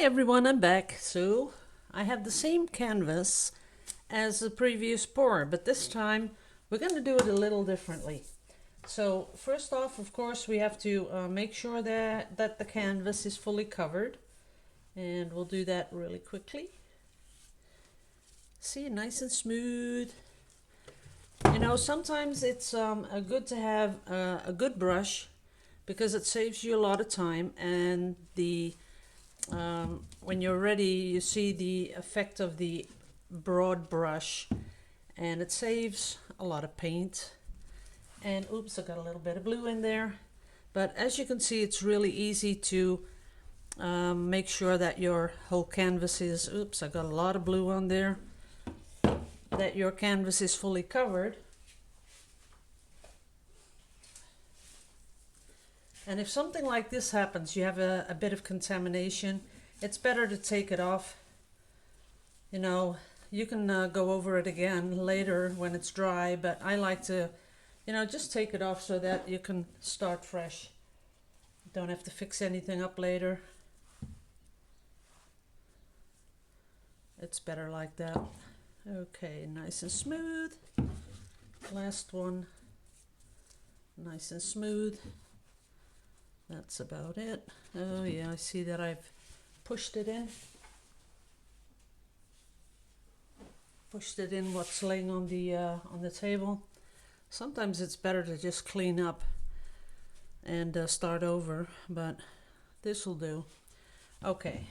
Everyone, I'm back. So I have the same canvas as the previous pour, but this time we're going to do it a little differently. So first off, of course, we have to make sure that the canvas is fully covered, and we'll do that really quickly. See, nice and smooth. You know, sometimes it's good to have a good brush because it saves you a lot of time, and when you're ready, you see the effect of the broad brush, and it saves a lot of paint. And oops, I got a little bit of blue in there. But as you can see, it's really easy to make sure that your whole canvas is, oops, I got a lot of blue on there, that your canvas is fully covered. And if something like this happens, you have a bit of contamination, it's better to take it off. You know, you can go over it again later when it's dry, but I like to, you know, just take it off so that you can start fresh. Don't have to fix anything up later. It's better like that. Okay, nice and smooth. Last one, nice and smooth. That's about it. Oh yeah, I see that I've pushed it in. Pushed it in what's laying on the table. Sometimes it's better to just clean up and start over, but this will do. Okay,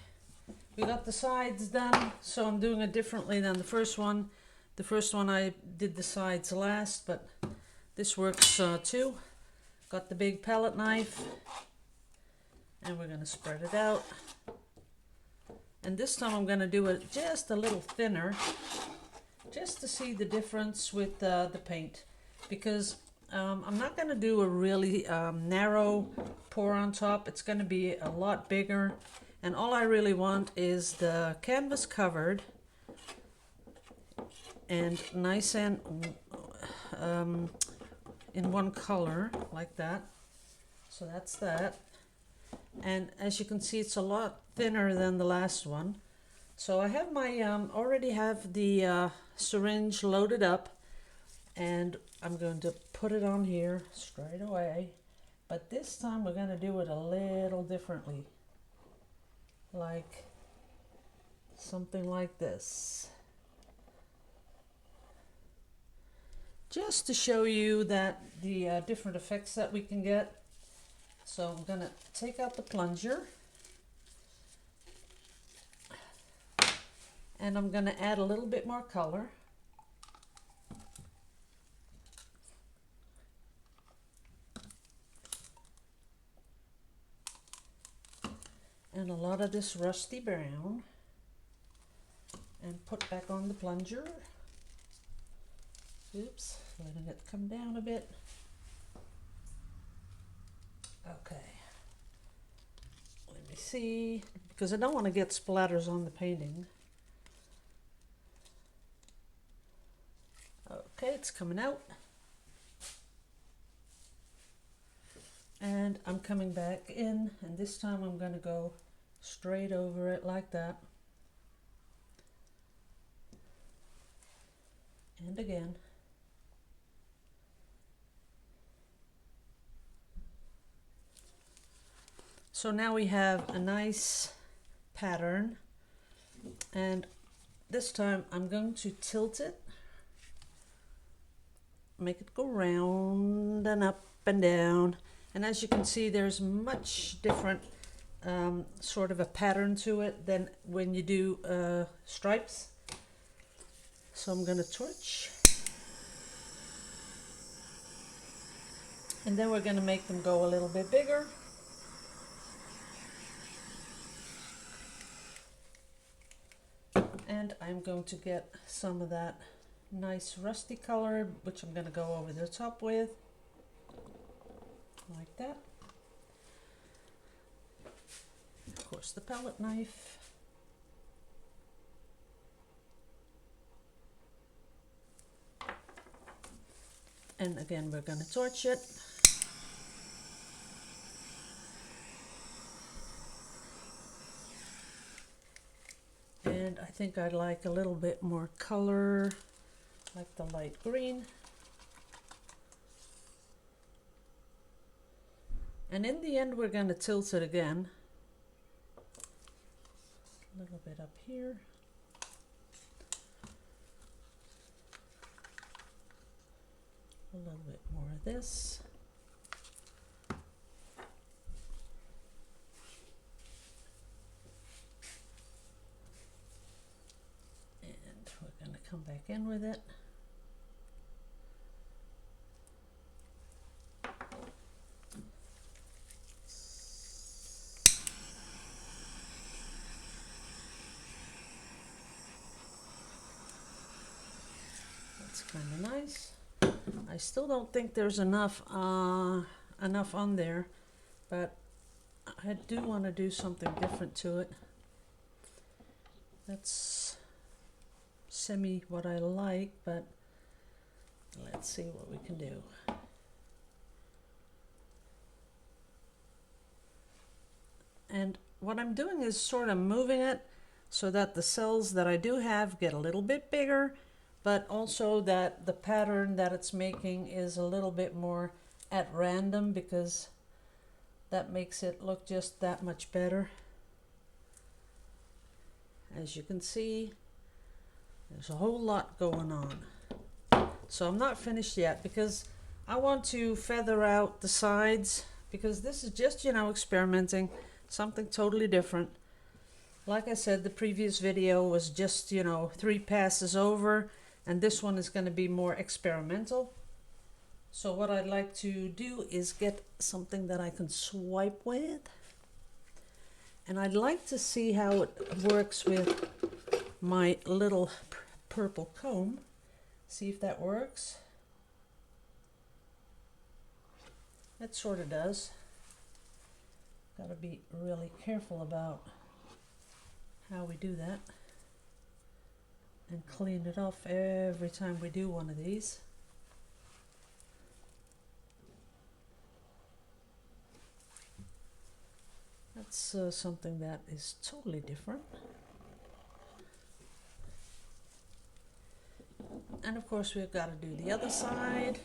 we got the sides done, so I'm doing it differently than the first one. The first one I did the sides last, but this works too. Got the big palette knife, and we're going to spread it out. And this time I'm going to do it just a little thinner, just to see the difference with the paint, because I'm not going to do a really narrow pour on top. It's going to be a lot bigger, and all I really want is the canvas covered and nice and in one color like that. So that's that. And as you can see, it's a lot thinner than the last one. So I have my already have the syringe loaded up, and I'm going to put it on here straight away. But this time we're going to do it a little differently, like something like this, just to show you that the different effects that we can get. So I'm going to take out the plunger, and I'm going to add a little bit more color. And a lot of this rusty brown, and put back on the plunger. Oops, letting it come down a bit. Okay, let me see, because I don't want to get splatters on the painting. Okay, it's coming out. And I'm coming back in, and this time I'm going to go straight over it like that. And again. So now we have a nice pattern, and this time I'm going to tilt it, make it go round and up and down. And as you can see, there's much different sort of a pattern to it than when you do stripes. So I'm going to torch, and then we're going to make them go a little bit bigger. And I'm going to get some of that nice rusty color, which I'm going to go over the top with, like that. Of course, the palette knife. And again, we're going to torch it. And I think I'd like a little bit more color, like the light green. And in the end, we're going to tilt it again. A little bit up here. A little bit more of this. And we're going to come back in with it. That's kind of nice. I still don't think there's enough on there, but I do want to do something different to it. That's semi what I like, but let's see what we can do. And what I'm doing is sort of moving it so that the cells that I do have get a little bit bigger, but also that the pattern that it's making is a little bit more at random, because that makes it look just that much better. As you can see, there's a whole lot going on. So I'm not finished yet because I want to feather out the sides, because this is just, you know, experimenting, something totally different. Like I said, the previous video was just, you know, 3 passes over, and this one is going to be more experimental. So what I'd like to do is get something that I can swipe with. And I'd like to see how it works with my little purple comb. See if that works. It sort of does. Gotta be really careful about how we do that. And clean it off every time we do one of these. That's something that is totally different. And of course we've got to do the other side.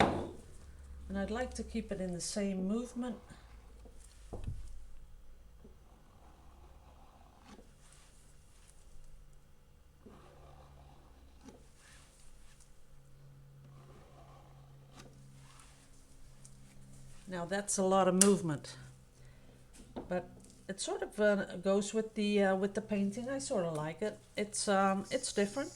And I'd like to keep it in the same movement. Now that's a lot of movement, but it sort of goes with the painting. I sort of like it. It's different.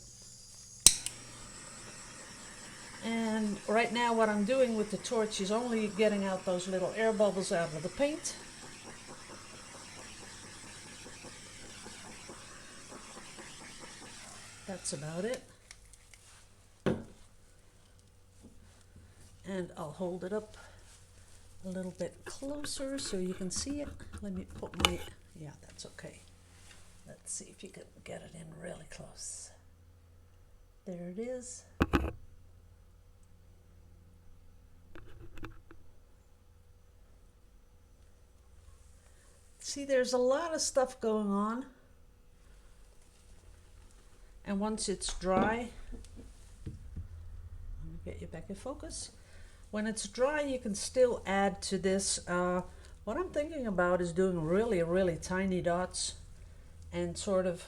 And right now what I'm doing with the torch is only getting out those little air bubbles out of the paint. That's about it. And I'll hold it up a little bit closer so you can see it. Let me put my, yeah, that's okay. Let's see if you can get it in really close. There it is. See, there's a lot of stuff going on. And once it's dry, let me get you back in focus. When it's dry, you can still add to this. What I'm thinking about is doing really, really tiny dots and sort of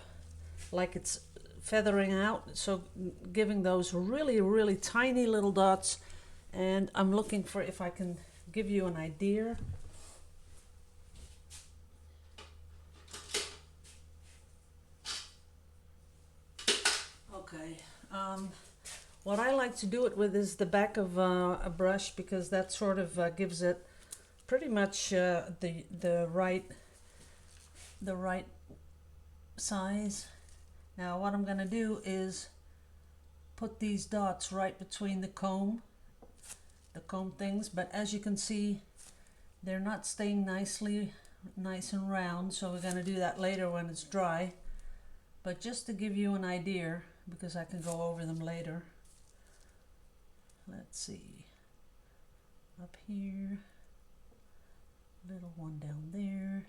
like it's feathering out. So giving those really, really tiny little dots. And I'm looking for if I can give you an idea. Okay. What I like to do it with is the back of a brush, because that sort of gives it pretty much the right size. Now what I'm going to do is put these dots right between the comb things, but as you can see, they're not staying nice and round, so we're going to do that later when it's dry. But just to give you an idea, because I can go over them later. Let's see, up here, little one down there.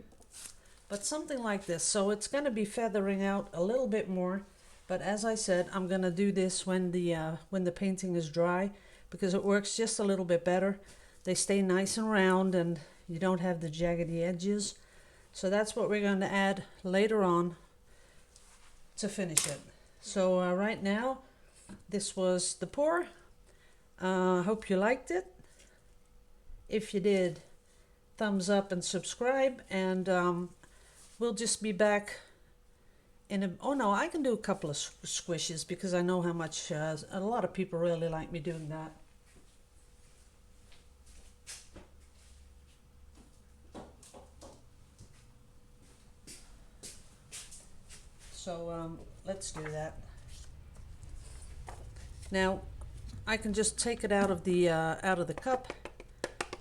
but something like this. So it's going to be feathering out a little bit more, but as I said, I'm going to do this when the painting is dry, because it works just a little bit better. They stay nice and round and you don't have the jaggedy edges. So that's what we're going to add later on to finish it. So right now, this was the pour. Hope you liked it. If you did, thumbs up and subscribe, and we'll just be back in a, oh no, I can do a couple of squishes because I know how much a lot of people really like me doing that. So let's do that. Now I can just take it out of the cup,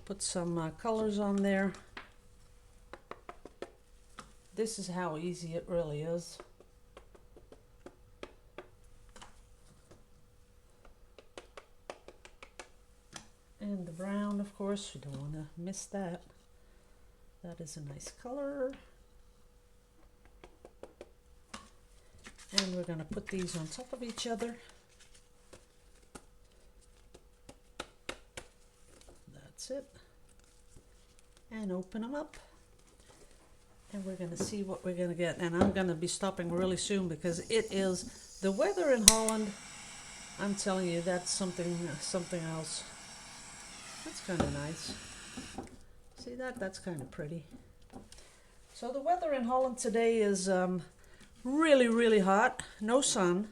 put some colors on there. This is how easy it really is. And the brown, of course, you don't want to miss that. That is a nice color. And we're going to put these on top of each other. That's it. And open them up. And we're going to see what we're going to get. And I'm going to be stopping really soon because it is the weather in Holland. I'm telling you, that's something else. That's kind of nice. See that? That's kind of pretty. So the weather in Holland today is really, really hot, no sun,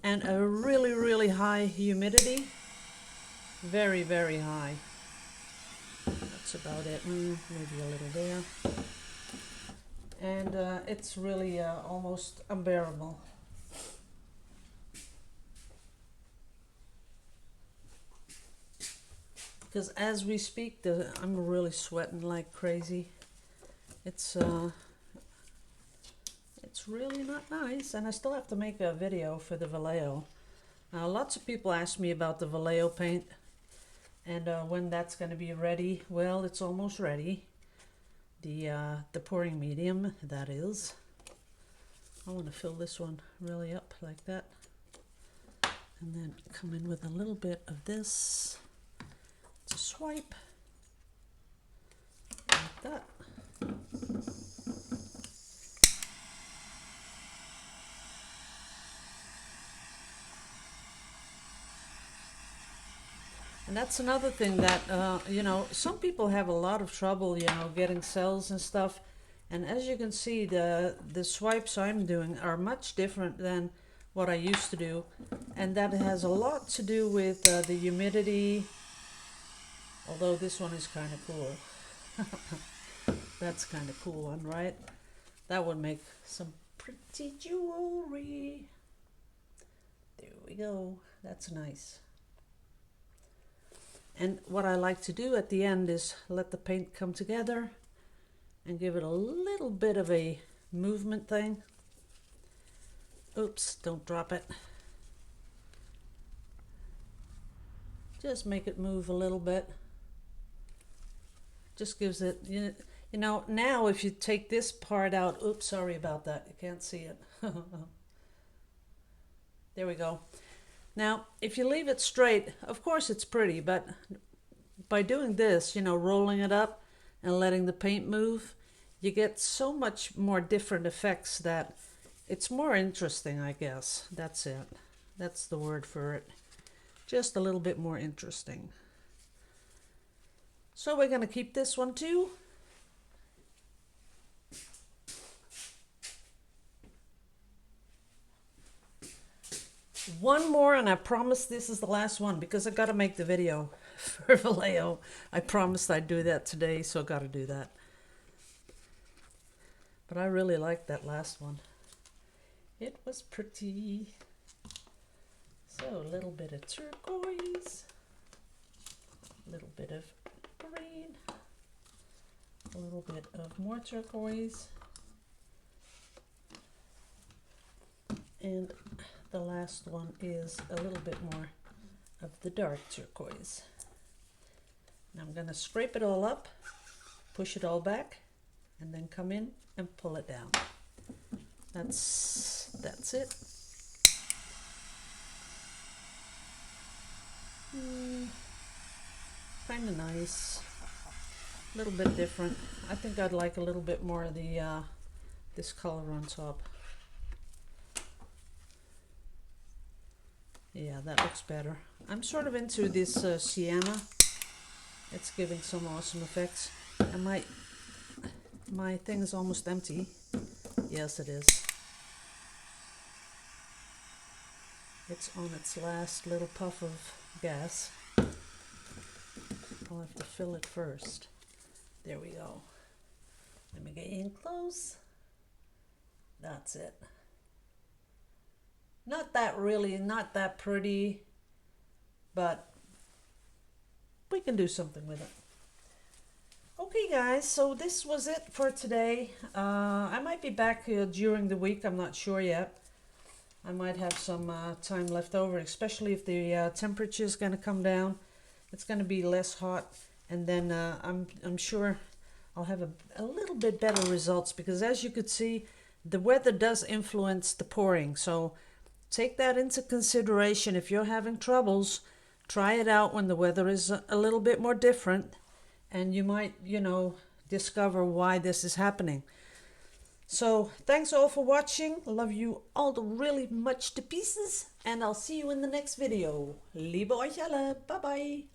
and a really, really high humidity. Very, very high. That's about it. Maybe a little there. And it's really almost unbearable. Because as we speak, I'm really sweating like crazy. It's really not nice, and I still have to make a video for the Vallejo. Lots of people ask me about the Vallejo paint and when that's going to be ready. Well, it's almost ready. The pouring medium, that is. I want to fill this one really up like that, and then come in with a little bit of this. It's a swipe like that. And that's another thing that, you know, some people have a lot of trouble, you know, getting cells and stuff. And as you can see, the swipes I'm doing are much different than what I used to do. And that has a lot to do with the humidity. Although this one is kind of cool. That's kind of cool one, right? That would make some pretty jewelry. There we go. That's nice. And what I like to do at the end is let the paint come together and give it a little bit of a movement thing. Oops, don't drop it. Just make it move a little bit. Just gives it, you know, now if you take this part out, oops, sorry about that, you can't see it. There we go. Now, if you leave it straight, of course it's pretty, but by doing this, you know, rolling it up and letting the paint move, you get so much more different effects that it's more interesting, I guess. That's it. That's the word for it. Just a little bit more interesting. So we're going to keep this one too. One more, and I promise this is the last one because I got to make the video for Vallejo. I promised I'd do that today, so I got to do that. But I really liked that last one. It was pretty. So a little bit of turquoise, a little bit of green, a little bit of more turquoise, and the last one is a little bit more of the dark turquoise. Now I'm going to scrape it all up, push it all back, and then come in and pull it down. That's it. Kind of nice. A little bit different. I think I'd like a little bit more of the this color on top. Yeah, that looks better. I'm sort of into this sienna. It's giving some awesome effects. And my thing is almost empty. Yes, it is. It's on its last little puff of gas. I'll have to fill it first. There we go. Let me get in close. That's it. Not that pretty, but we can do something with it. Okay guys, so this was it for today. I might be back during the week, I'm not sure yet. I might have some time left over, especially if the temperature is going to come down. It's going to be less hot, and then I'm sure I'll have a little bit better results, because as you could see, the weather does influence the pouring. So take that into consideration. If you're having troubles, try it out when the weather is a little bit more different, and you might, discover why this is happening. So thanks all for watching. Love you all really much to pieces, and I'll see you in the next video. Liebe euch alle. Bye bye.